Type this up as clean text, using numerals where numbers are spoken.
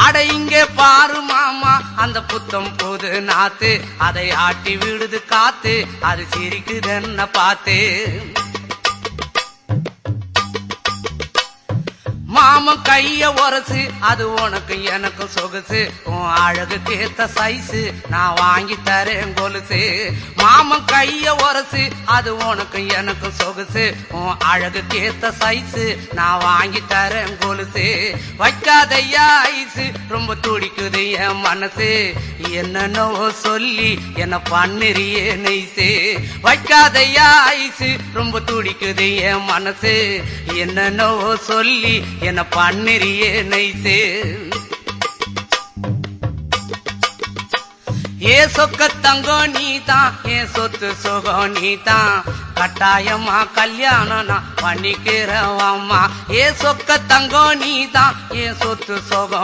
அட இங்கே பாரு மாமா அந்த புத்தம் புது நாத்து, அதை ஆட்டி விடுது காத்து, அது சிரிக்குது என்ன பார்த்து. மாமன் கைய உரசு, அது உனக்கு எனக்கு சொகுசு, உன் அழகுக்கு ஏத்த சைஸு, நான் வாங்கி தரேன் கொலுசு. மாமன் கைய உரசு, அது உனக்கு எனக்கு சொகுசு, உன் அழகுக்கு ஏத்த சைஸு, நான் வாங்கி தரேன் கொலுசு. வைக்காதையா ஐசு, ரொம்ப துடிக்குது என் மனசு, என்னன்னோ சொல்லி என்ன பண்ணுறியே நெய்சு. வைக்காதையா ஐசு, ரொம்ப துடிக்குது என் மனசு, என்னன்னோ சொல்லி என்ன பண்ணுறியே நைசு. ஏ சொக்க தங்கம் நீதான், என் சொத்து சுகம் நீதான், கட்டாயமா கல்யாணம் நான் பண்ணிக்கிறவம்மா. ஏ சொக்க தங்கம் நீதான், என் சொத்து சுகம்